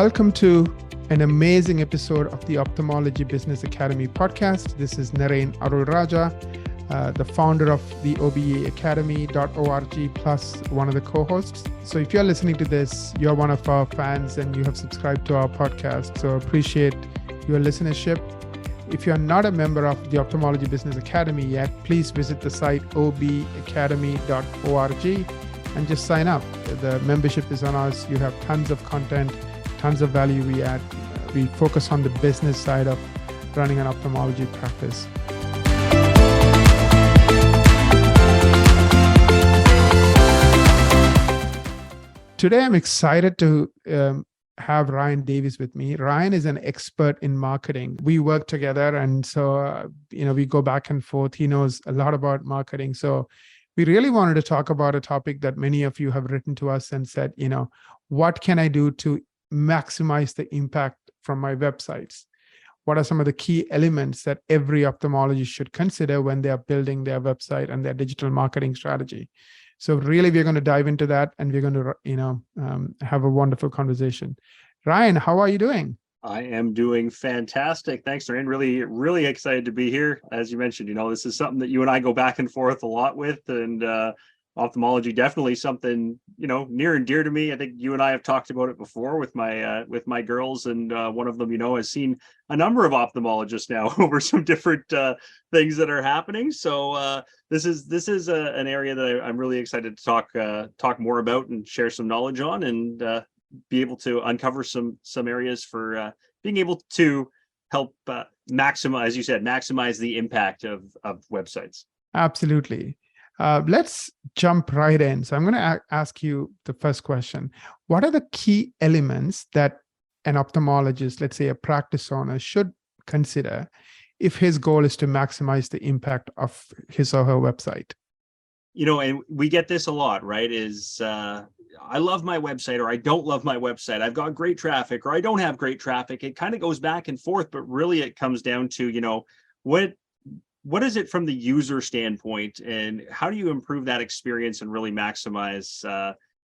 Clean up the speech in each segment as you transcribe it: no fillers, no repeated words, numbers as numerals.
Welcome to an amazing episode of the Ophthalmology Business Academy podcast. This is Narain Arulraja, the founder of the obaacademy.org, plus one of the co-hosts. So if you're listening to this, you're one of our fans and you have subscribed to our podcast. So appreciate your listenership. If you're not a member of the Ophthalmology Business Academy yet, please visit the site obaacademy.org and just sign up. The membership is on us. You have tons of content, tons of value we add. We focus on the business side of running an ophthalmology practice. Today, I'm excited to have Ryan Davies with me. Ryan is an expert in marketing. We work together, and so we go back and forth. He knows a lot about marketing. So we really wanted to talk about a topic that many of you have written to us and said, what can I do to maximize the impact from my websites? What are some of the key elements that every ophthalmologist should consider when they are building their website and their digital marketing strategy? So really, we're going to dive into that, and we're going to, have a wonderful conversation. Ryan, how are you doing? I am doing fantastic. Thanks, Narain. Really, really excited to be here. As you mentioned, this is something that you and I go back and forth a lot with, and ophthalmology definitely something near and dear to me. I think you and I have talked about it before with my girls, and one of them has seen a number of ophthalmologists now over some different things that are happening. So this is an area that I'm really excited to talk more about and share some knowledge on, and be able to uncover some areas for being able to help maximize, as you said, maximize the impact of websites. Absolutely. Let's jump right in. So I'm going to ask you the first question. What are the key elements that an ophthalmologist, let's say a practice owner, should consider if his goal is to maximize the impact of his or her website? And we get this a lot, right? I love my website, or I don't love my website. I've got great traffic, or I don't have great traffic. It kind of goes back and forth, but really it comes down to, what is it from the user standpoint, and how do you improve that experience and really maximize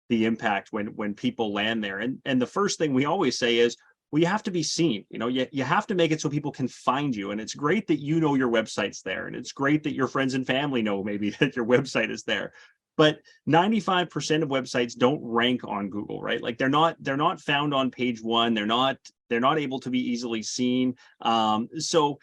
the impact when people land there? And the first thing we always say is, well, you have to be seen. You have to make it so people can find you. And it's great that your website's there, and it's great that your friends and family know maybe that your website is there. But 95% of websites don't rank on Google, right? Like they're not found on page one. They're not able to be easily seen. So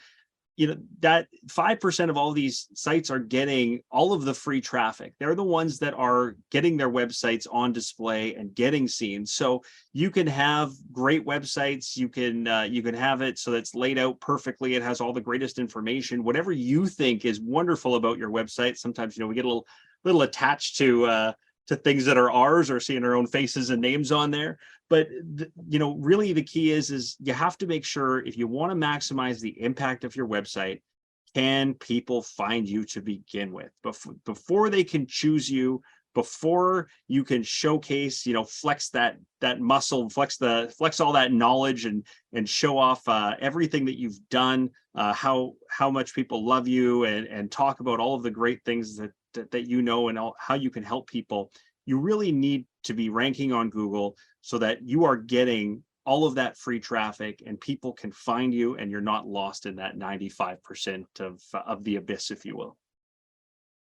that 5% of all these sites are getting all of the free traffic. They're the ones that are getting their websites on display and getting seen. So you can have great websites. You can have it so that it's laid out perfectly. It has all the greatest information, whatever you think is wonderful about your website. Sometimes, we get a little attached to things that are ours, or seeing our own faces and names on there. But really the key is you have to make sure, if you want to maximize the impact of your website, can people find you to begin with? Before they can choose you, before you can showcase, flex that muscle, flex all that knowledge, and show off everything that you've done, how much people love you, and talk about all of the great things that and how you can help people. You really need to be ranking on Google so that you are getting all of that free traffic and people can find you, and you're not lost in that 95% of the abyss, if you will.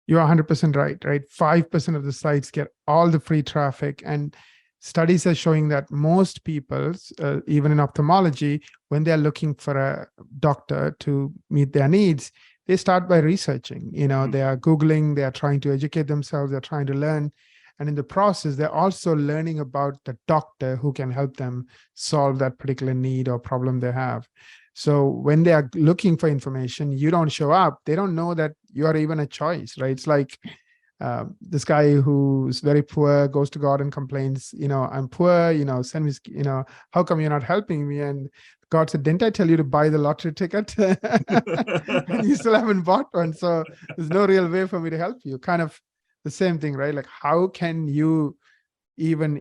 You're 100% right? 5% of the sites get all the free traffic, and studies are showing that most people, even in ophthalmology, when they're looking for a doctor to meet their needs, they start by researching. They are Googling, they are trying to educate themselves, they're trying to learn. And in the process, they're also learning about the doctor who can help them solve that particular need or problem they have. So when they are looking for information, you don't show up, they don't know that you are even a choice, right? It's like this guy who's very poor goes to God and complains, I'm poor, send me, how come you're not helping me? And God said, didn't I tell you to buy the lottery ticket? And you still haven't bought one. So there's no real way for me to help you. Kind of the same thing, right? Like, how can you even,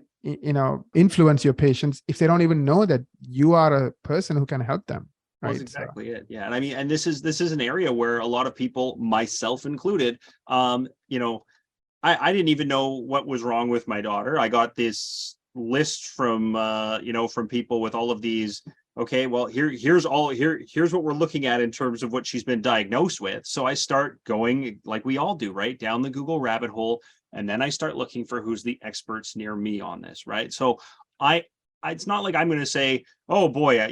influence your patients if they don't even know that you are a person who can help them? Right? That's exactly it. Yeah. And I mean, and this is an area where a lot of people, myself included, I didn't even know what was wrong with my daughter. I got this list from from people with all of these. Okay, well, here's what we're looking at in terms of what she's been diagnosed with. So I start going, like we all do, right, down the Google rabbit hole, and then I start looking for who's the experts near me on this, right? So it's not like I'm going to say, oh boy,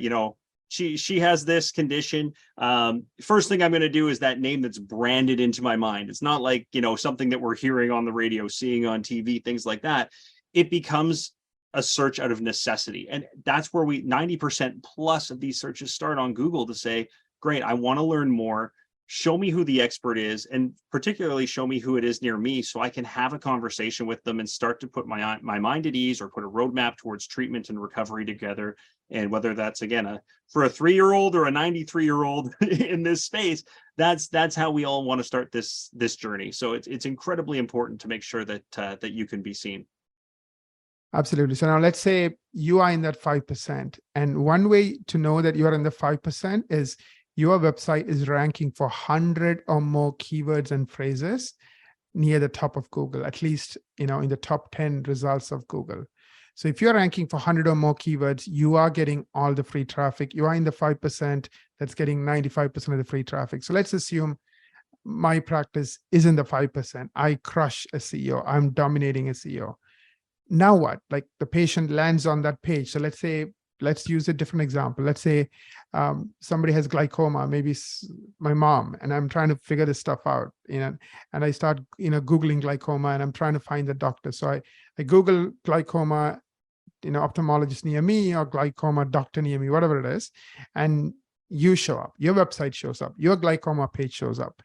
she has this condition. First thing I'm going to do is that name that's branded into my mind. It's not like, something that we're hearing on the radio, seeing on TV, things like that. It becomes a search out of necessity. And that's where 90% plus of these searches start on Google to say, great, I want to learn more. Show me who the expert is, and particularly show me who it is near me so I can have a conversation with them and start to put my mind at ease, or put a roadmap towards treatment and recovery together. And whether that's, again, for a 3-year-old or a 93-year-old in this space, that's how we all want to start this journey. So it's incredibly important to make sure that you can be seen. Absolutely. So now let's say you are in that 5%. And one way to know that you are in the 5% is your website is ranking for 100 or more keywords and phrases near the top of Google, at least, in the top 10 results of Google. So if you're ranking for 100 or more keywords, you are getting all the free traffic. You are in the 5% that's getting 95% of the free traffic. So let's assume my practice is in the 5%. I crush SEO. I'm dominating SEO. Now what? Like, the patient lands on that page. So let's use a different example. Let's say somebody has glaucoma, maybe my mom, and I'm trying to figure this stuff out, and I start, Googling glaucoma, and I'm trying to find the doctor. So I Google glaucoma, ophthalmologist near me, or glaucoma doctor near me, whatever it is. And you show up, your website shows up, your glaucoma page shows up.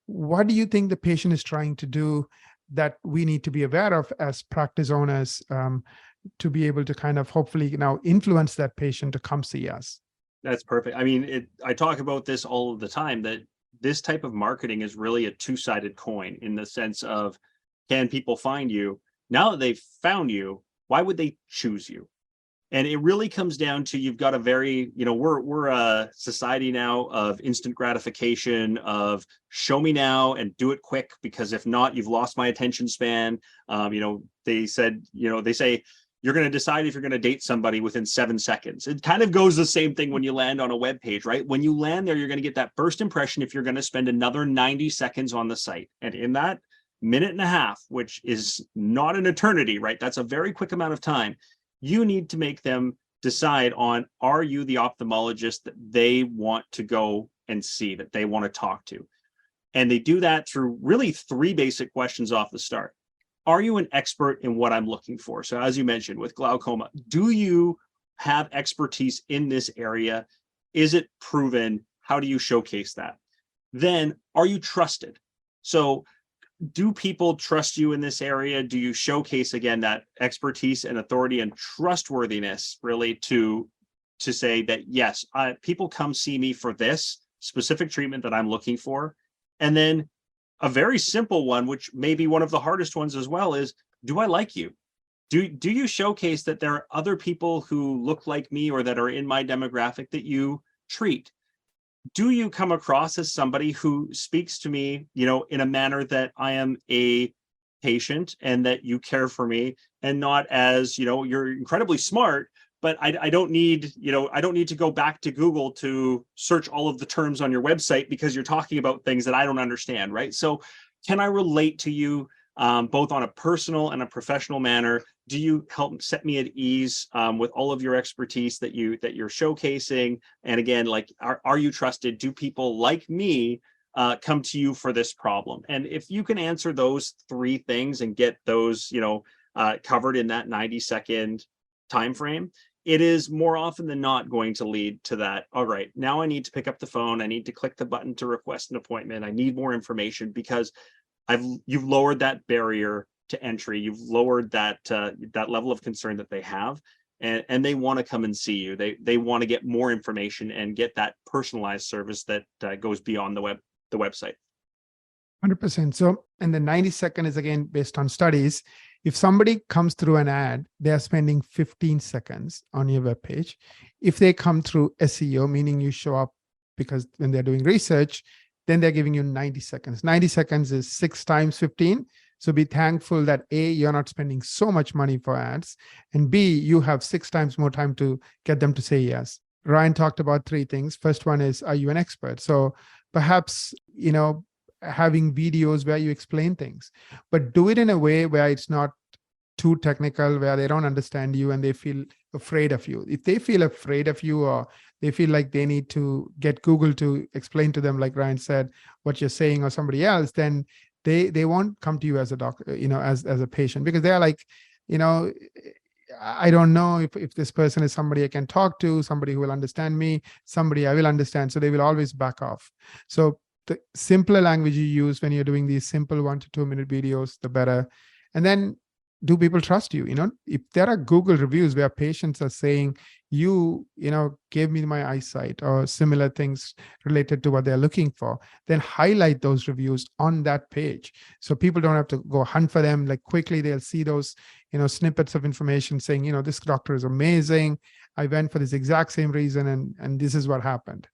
What do you think the patient is trying to do that we need to be aware of as practice owners, to be able to kind of hopefully now influence that patient to come see us? That's perfect. I mean, I talk about this all of the time, that this type of marketing is really a two-sided coin, in the sense of, can people find you? Now that they've found you, why would they choose you? And it really comes down to, you've got a very, we're a society now of instant gratification, of show me now and do it quick, because if not, you've lost my attention span. They say you're going to decide if you're going to date somebody within 7 seconds. It kind of goes the same thing when you land on a web page, right? When you land there, you're going to get that first impression if you're going to spend another 90 seconds on the site. And in that minute and a half, which is not an eternity, right? That's a very quick amount of time. You need to make them decide on, are you the ophthalmologist that they want to go and see, that they want to talk to? And they do that through really 3 basic questions off the start. Are you an expert in what I'm looking for? So as you mentioned with glaucoma, do you have expertise in this area? Is it proven? How do you showcase that? Then, are you trusted? So do people trust you in this area? Do you showcase, again, that expertise and authority and trustworthiness, really, to say that, yes, people come see me for this specific treatment that I'm looking for? And then a very simple one, which may be one of the hardest ones as well, is, do I like you? Do you showcase that there are other people who look like me or that are in my demographic that you treat? Do you come across as somebody who speaks to me, in a manner that I am a patient and that you care for me, and not as, you're incredibly smart, but I don't need, I don't need to go back to Google to search all of the terms on your website because you're talking about things that I don't understand, right? So can I relate to you both on a personal and a professional manner? Do you help set me at ease with all of your expertise that you're showcasing? And again, like, are you trusted? Do people like me come to you for this problem? And if you can answer those 3 things and get those, covered in that 90-second time frame, it is more often than not going to lead to that. All right, now I need to pick up the phone. I need to click the button to request an appointment. I need more information, because you've lowered that barrier to entry. You've lowered that level of concern that they have, and they want to come and see you. They want to get more information and get that personalized service that goes beyond the website. 100%. So, and the 90-second is, again, based on studies. If somebody comes through an ad, they're spending 15 seconds on your web page. If they come through SEO, meaning you show up because when they're doing research, then they're giving you 90 seconds. 90 seconds is 6 times 15. So be thankful that A, you're not spending so much money for ads, and B, you have 6 times more time to get them to say yes. Ryan talked about 3 things. First one is, are you an expert? So perhaps, having videos where you explain things, but do it in a way where it's not too technical, where they don't understand you and they feel afraid of you. If they feel afraid of you, or they feel like they need to get Google to explain to them, like Ryan said, what you're saying, or somebody else, then they won't come to you as a doctor, as a patient, because they're like, I don't know if this person is somebody I can talk to, somebody who will understand me, somebody I will understand. So they will always back off. So the simpler language you use when you're doing these simple 1 to 2 minute videos, the better. And then, do people trust you? If there are Google reviews where patients are saying, you gave me my eyesight, or similar things related to what they're looking for, then highlight those reviews on that page. So people don't have to go hunt for them. Like, quickly they'll see those, snippets of information saying, this doctor is amazing. I went for this exact same reason, and this is what happened.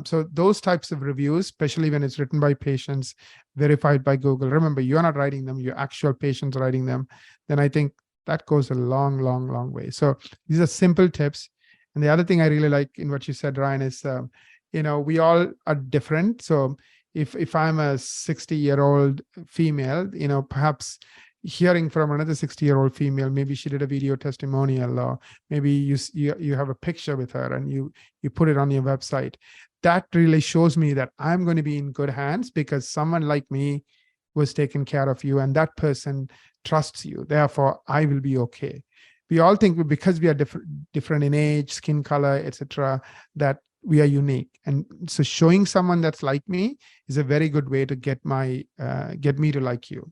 So those types of reviews, especially when it's written by patients, verified by Google, remember, you're not writing them, your actual patients writing them, then I think that goes a long, long, long way. So these are simple tips. And the other thing I really like in what you said, Ryan, is, we all are different. So if I'm a 60-year-old female, perhaps hearing from another 60-year-old female, maybe she did a video testimonial, or maybe you have a picture with her and you put it on your website. That really shows me that I'm going to be in good hands, because someone like me was taking care of you, and that person trusts you. Therefore, I will be okay. We all think, because we are different in age, skin color, etc., that we are unique. And so showing someone that's like me is a very good way to get me to like you.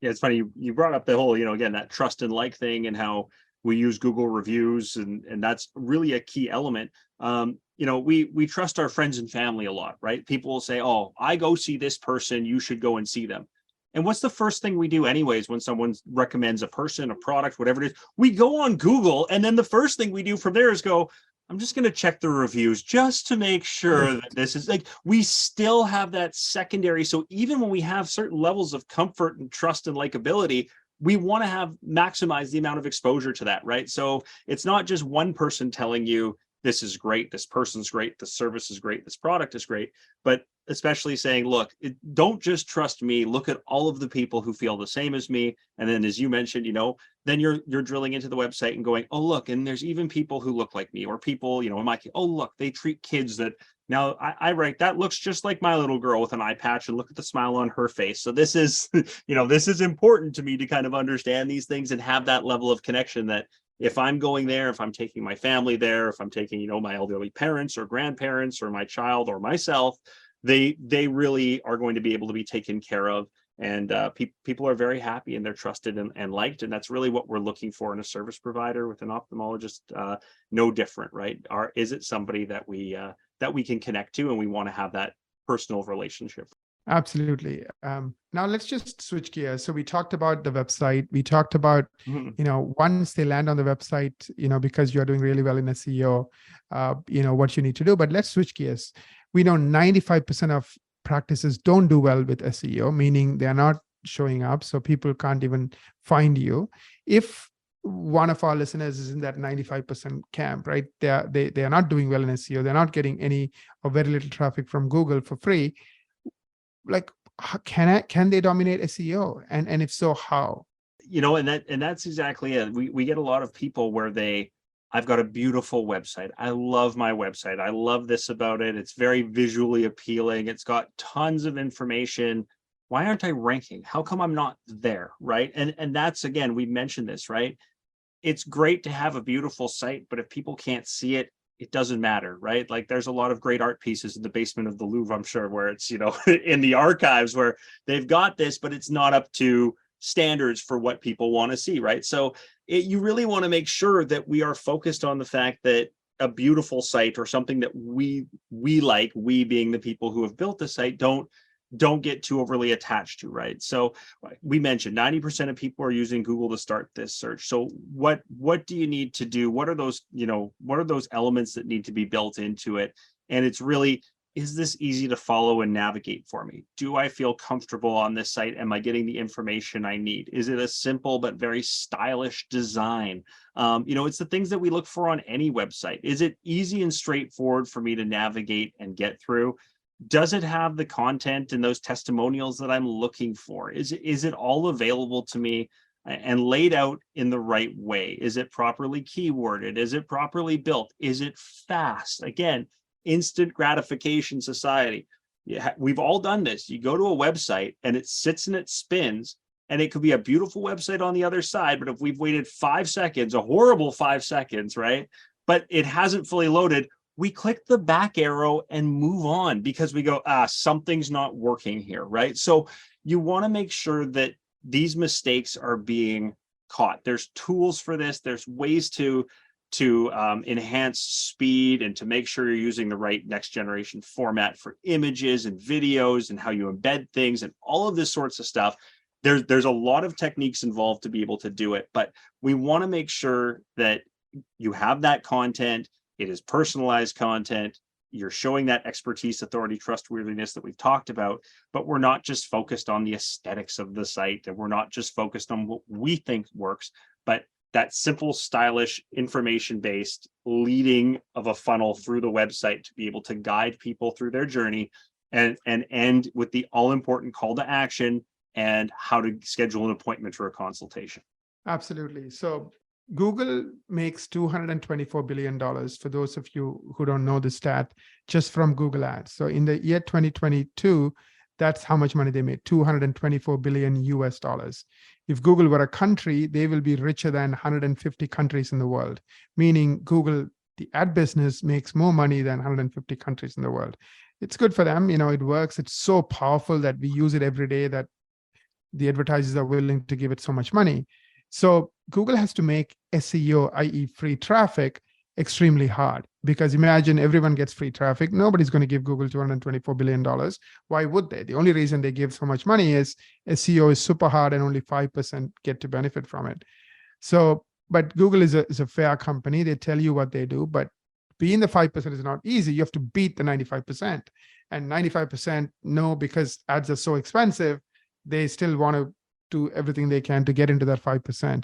Yeah, it's funny you brought up the whole, again, that trust and like thing, and how we use Google reviews, and that's really a key element. We trust our friends and family a lot, right? People will say, "Oh, I go see this person, you should go and see them." And what's the first thing we do anyways when someone recommends a person, a product, whatever it is? We go on Google, and then the first thing we do from there is go, I'm just going to check the reviews just to make sure that this is, like, we still have that secondary. So even when we have certain levels of comfort and trust and likability, we want to maximize the amount of exposure to that, right? So it's not just one person telling you, this is great, this person's great, the service is great, this product is great, but especially saying, look, don't just trust me, look at all of the people who feel the same as me. And then, as you mentioned, then you're drilling into the website and going, oh, look, and there's even people who look like me, or people, in my case, oh, look, they treat kids that, now I write, that looks just like my little girl with an eye patch, and look at the smile on her face. So this is, this is important to me to kind of understand these things and have that level of connection, that if I'm going there, if I'm taking my family there, if I'm taking, my elderly parents or grandparents or my child or myself, they really are going to be able to be taken care of. And people are very happy, and they're trusted and liked. And that's really what we're looking for in a service provider. With an ophthalmologist, no different, right? Is it somebody that we can connect to, and we want to have that personal relationship? Absolutely. Now let's just switch gears. So we talked about the website. We talked about, once they land on the website, because you're doing really well in SEO, what you need to do. But let's switch gears. We know 95% of practices don't do well with SEO, meaning they're not showing up. So people can't even find you. If one of our listeners is in that 95% camp, right? They are not doing well in SEO. They're not getting any or very little traffic from Google for free. Like, can they dominate SEO? And if so, how? And that's exactly it. We get a lot of people where I've got a beautiful website. I love my website. I love this about it. It's very visually appealing. It's got tons of information. Why aren't I ranking? How come I'm not there? Right. And that's, again, we mentioned this, right? It's great to have a beautiful site, but if people can't see it, it doesn't matter, right? Like, there's a lot of great art pieces in the basement of the Louvre, I'm sure, where it's, in the archives, where they've got this, but it's not up to standards for what people want to see, right? So you really want to make sure that we are focused on the fact that a beautiful site, or something that we like, we being the people who have built the site, don't get too overly attached to, right? So we mentioned 90% of people are using Google to start this search. So what do you need to do? What are those elements that need to be built into it? And it's really, is this easy to follow and navigate for me? Do I feel comfortable on this site? Am I getting the information I need? Is it a simple but very stylish design? It's the things that we look for on any website. Is it easy and straightforward for me to navigate and get through? Does it have the content and those testimonials that I'm looking for? Is it all available to me and laid out in the right way? Is it properly keyworded? Is it properly built? Is it fast? Again, instant gratification society. Yeah, we've all done this. You go to a website and it sits and it spins, and it could be a beautiful website on the other side, but if we've waited 5 seconds, a horrible 5 seconds, right? But it hasn't fully loaded, we click the back arrow and move on because we go, something's not working here, right? So you want to make sure that these mistakes are being caught. There's tools for this. There's ways to enhance speed and to make sure you're using the right next generation format for images and videos and how you embed things and all of this sorts of stuff. There's a lot of techniques involved to be able to do it, but we want to make sure that you have that content. It is personalized content. You're showing that expertise, authority, trustworthiness that we've talked about, but we're not just focused on the aesthetics of the site, and we're not just focused on what we think works, but that simple, stylish, information-based leading of a funnel through the website to be able to guide people through their journey and end with the all-important call to action and how to schedule an appointment for a consultation. Absolutely. So Google makes $224 billion, for those of you who don't know the stat, just from Google ads. So in the year 2022, that's how much money they made, $224 billion US dollars. If Google were a country, they will be richer than 150 countries in the world, meaning Google, the ad business, makes more money than 150 countries in the world. It's good for them. It works. It's so powerful that we use it every day that the advertisers are willing to give it so much money. So Google has to make SEO, i.e. free traffic, extremely hard, because imagine everyone gets free traffic. Nobody's going to give Google $224 billion. Why would they? The only reason they give so much money is SEO is super hard and only 5% get to benefit from it. So, but Google is a fair company. They tell you what they do, but being the 5% is not easy. You have to beat the 95%. And 95%, no, because ads are so expensive, they still want to do everything they can to get into that 5%.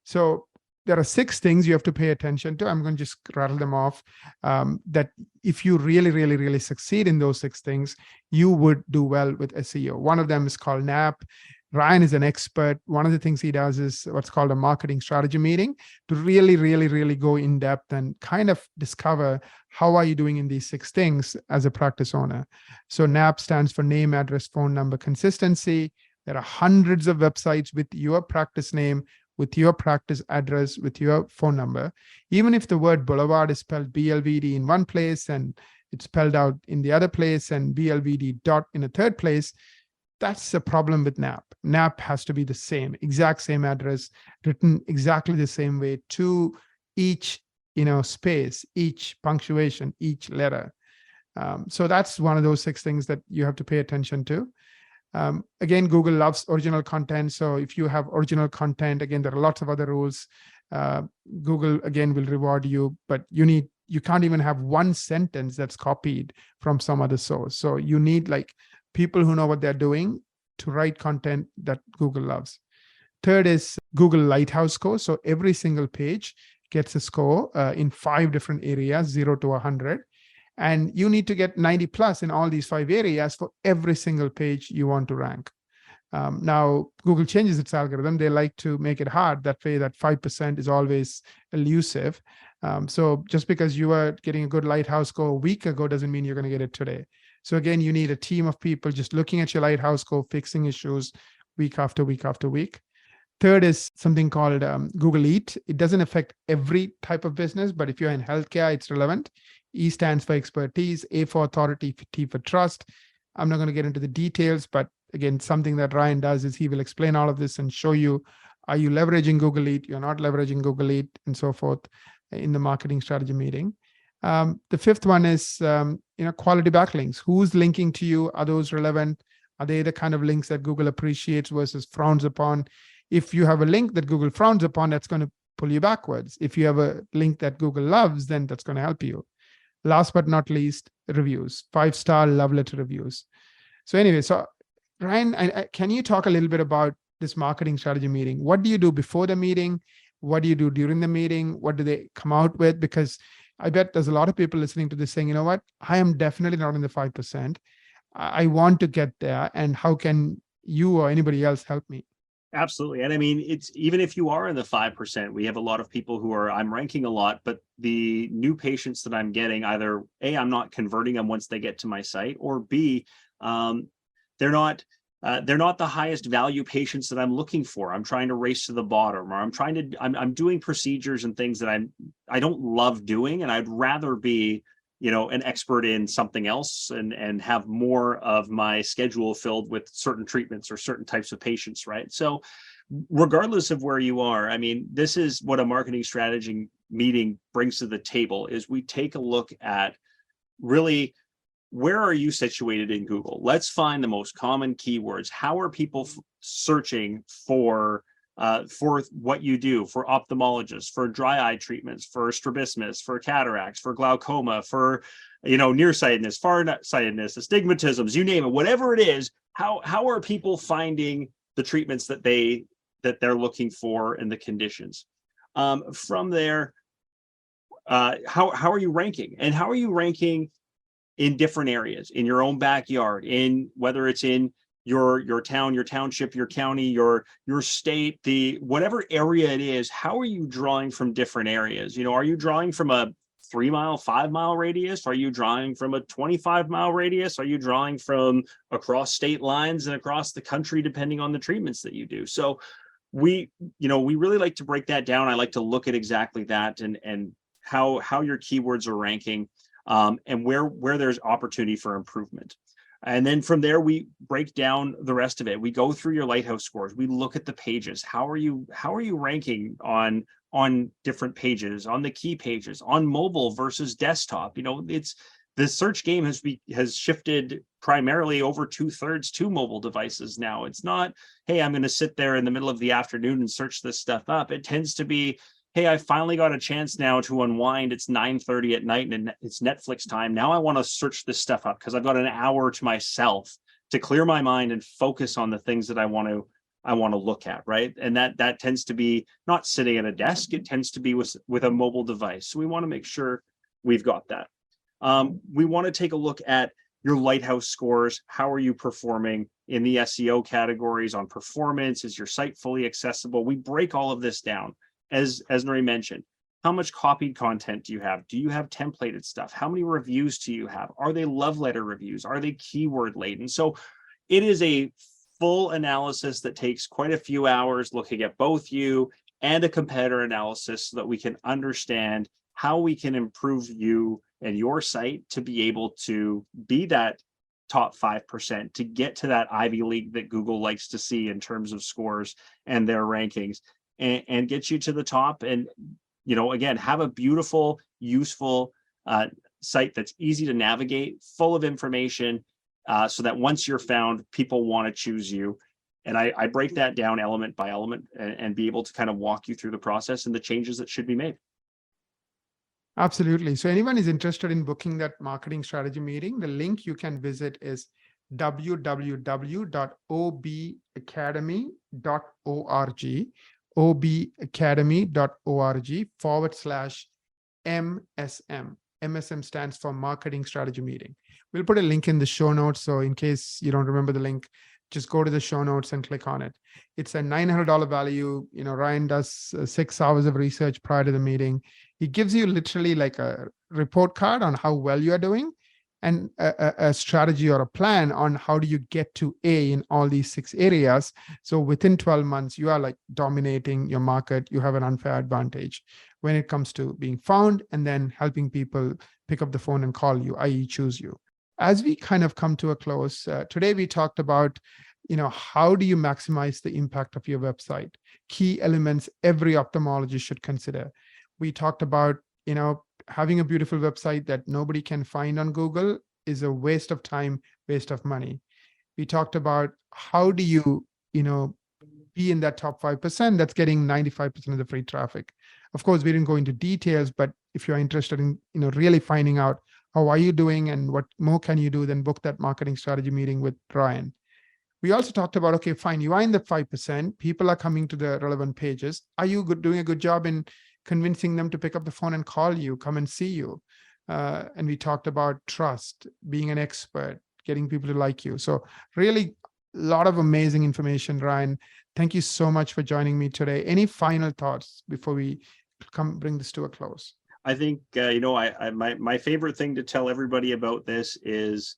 So there are 6 things you have to pay attention to. I'm going to just rattle them off, that if you really, really, really succeed in those 6 things, you would do well with SEO. One of them is called NAP. Ryan is an expert. One of the things he does is what's called a marketing strategy meeting to really, really, really go in depth and kind of discover how are you doing in these 6 things as a practice owner. So NAP stands for name, address, phone number, consistency. There are hundreds of websites with your practice name, with your practice address, with your phone number. Even if the word boulevard is spelled BLVD in one place and it's spelled out in the other place and BLVD dot in a third place, that's a problem with NAP. NAP has to be the same, exact same address, written exactly the same way to each space, each punctuation, each letter. So that's one of those 6 things that you have to pay attention to. Again, Google loves original content. So if you have original content, again, there are lots of other rules. Google, again, will reward you, but you can't even have one sentence that's copied from some other source. So you need people who know what they're doing to write content that Google loves. Third is Google Lighthouse score. So every single page gets a score in 5 different areas, 0 to 100. And you need to get 90 plus in all these 5 areas for every single page you want to rank. Now, Google changes its algorithm. They like to make it hard. That way, that 5% is always elusive. So just because you are getting a good Lighthouse score a week ago doesn't mean you're going to get it today. So again, you need a team of people just looking at your Lighthouse score, fixing issues week after week after week. Third is something called Google Eat. It doesn't affect every type of business, but if you're in healthcare, it's relevant. E stands for expertise, A for authority, T for trust. I'm not going to get into the details, but again, something that Ryan does is he will explain all of this and show you, are you leveraging Google Eat? You're not leveraging Google Eat, and so forth in the marketing strategy meeting. The 5th one is quality backlinks. Who's linking to you? Are those relevant? Are they the kind of links that Google appreciates versus frowns upon? If you have a link that Google frowns upon, that's going to pull you backwards. If you have a link that Google loves, then that's going to help you. Last but not least, reviews, 5-star love letter reviews. So anyway, so Ryan, can you talk a little bit about this marketing strategy meeting? What do you do before the meeting? What do you do during the meeting? What do they come out with? Because I bet there's a lot of people listening to this saying, you know what, I am definitely not in the 5%. I want to get there. And how can you or anybody else help me? Absolutely. And I mean, it's even if you are in the 5%, we have a lot of people who are, I'm ranking a lot, but the new patients that I'm getting, either A, I'm not converting them once they get to my site, or B, they're not the highest value patients that I'm looking for. I'm trying to race to the bottom, or I'm doing procedures and things that I don't love doing, and I'd rather be, an expert in something else and have more of my schedule filled with certain treatments or certain types of patients, right? So regardless of where you are, I mean, this is what a marketing strategy meeting brings to the table, is we take a look at really, where are you situated in Google? Let's find the most common keywords. How are people searching for what you do, for ophthalmologists, for dry eye treatments, for strabismus, for cataracts, for glaucoma, for nearsightedness, farsightedness, astigmatisms, you name it, whatever it is. How are people finding the treatments that they're looking for and the conditions? From there, how are you ranking, and how are you ranking in different areas, in your own backyard, in whether it's in your town, your township, your county, your state, the whatever area it is. How are you drawing from different areas? Are you drawing from a 3-mile, 5-mile radius? Are you drawing from a 25-mile radius? Are you drawing from across state lines and across the country, depending on the treatments that you do? So we really like to break that down. I like to look at exactly that, and how your keywords are ranking, and where there's opportunity for improvement. And then from there, we break down the rest of it. We go through your Lighthouse scores. We look at the pages. How are you ranking on different pages, on the key pages, on mobile versus desktop? It's the search game has shifted primarily over 2/3 to mobile devices now. It's not, hey, I'm going to sit there in the middle of the afternoon and search this stuff up. It tends to be, hey, I finally got a chance now to unwind. It's 9:30 at night and it's Netflix time. Now I want to search this stuff up because I've got an hour to myself to clear my mind and focus on the things that I want to look at, right? And that tends to be not sitting at a desk. It tends to be with a mobile device. So we want to make sure we've got that. We want to take a look at your Lighthouse scores. How are you performing in the SEO categories on performance? Is your site fully accessible? We break all of this down. As Nuri mentioned, how much copied content do you have? Do you have templated stuff? How many reviews do you have? Are they love letter reviews? Are they keyword laden? So it is a full analysis that takes quite a few hours, looking at both you and a competitor analysis, so that we can understand how we can improve you and your site to be able to be that top 5%, to get to that Ivy League that Google likes to see in terms of scores and their rankings, and get you to the top. And again, have a beautiful, useful site that's easy to navigate, full of information, so that once you're found, people want to choose you. And I break that down element by element, and be able to kind of walk you through the process and the changes that should be made. Absolutely. So anyone is interested in booking that marketing strategy meeting, the link you can visit is www.obacademy.org, obacademy.org/MSM. MSM stands for Marketing Strategy Meeting. We'll put a link in the show notes. So in case you don't remember the link, just go to the show notes and click on it. It's a $900 value. Ryan does 6 hours of research prior to the meeting. He gives you literally like a report card on how well you are doing, and a strategy or a plan on how do you get to A in all these 6 areas. So within 12 months, you are like dominating your market. You have an unfair advantage when it comes to being found and then helping people pick up the phone and call you, i.e. choose you. As we kind of come to a close, today we talked about, how do you maximize the impact of your website? Key elements every ophthalmologist should consider. We talked about, having a beautiful website that nobody can find on Google is a waste of time, waste of money. We talked about how do you, be in that top 5% that's getting 95% of the free traffic. Of course, we didn't go into details, but if you're interested in, really finding out how are you doing and what more can you do, then book that marketing strategy meeting with Ryan. We also talked about, okay, fine, you are in the 5%, people are coming to the relevant pages. Are you doing a good job in convincing them to pick up the phone and call you, come and see you? And we talked about trust, being an expert, getting people to like you. So really a lot of amazing information, Ryan. Thank you so much for joining me today. Any final thoughts before we bring this to a close? I think, my favorite thing to tell everybody about this is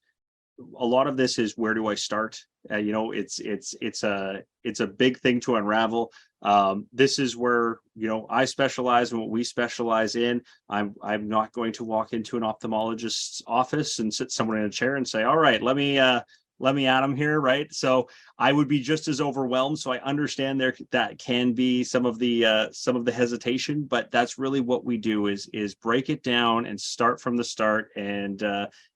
a lot of this is, where do I start? It's a big thing to unravel. This is where, I specialize in what we specialize in. I'm not going to walk into an ophthalmologist's office and sit someone in a chair and say, all right, let me at them here, right? So I would be just as overwhelmed. So I understand that can be some of the hesitation, but that's really what we do is break it down and start from the start and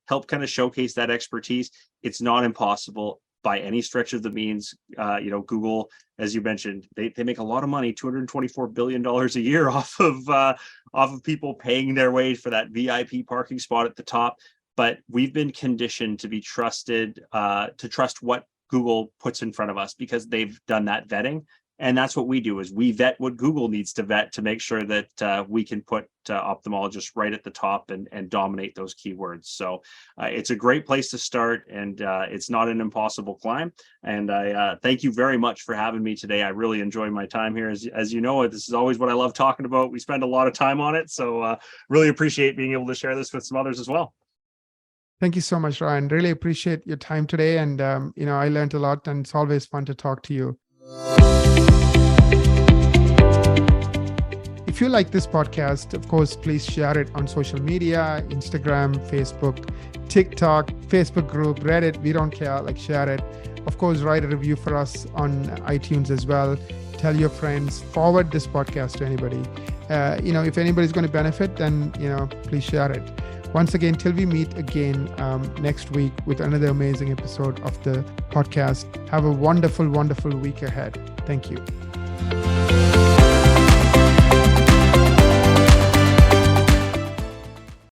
help kind of showcase that expertise. It's not impossible by any stretch of the means. Google, as you mentioned, they make a lot of money, $224 billion a year off of people paying their way for that VIP parking spot at the top. But we've been conditioned to be trusted, to trust what Google puts in front of us because they've done that vetting. And that's what we do, is we vet what Google needs to vet to make sure that we can put ophthalmologists right at the top and dominate those keywords. So it's a great place to start, and it's not an impossible climb. And I thank you very much for having me today. I really enjoy my time here. As you know, this is always what I love talking about. We spend a lot of time on it. So really appreciate being able to share this with some others as well. Thank you so much, Ryan. Really appreciate your time today. And, I learned a lot, and it's always fun to talk to you. If you like this podcast, of course, please share it on social media, Instagram, Facebook, TikTok, Facebook group, Reddit. We don't care, share it. Of course, write a review for us on iTunes as well. Tell your friends, forward this podcast to anybody. If anybody's going to benefit, then, please share it. Once again, till we meet again next week with another amazing episode of the podcast, have a wonderful, wonderful week ahead. Thank you.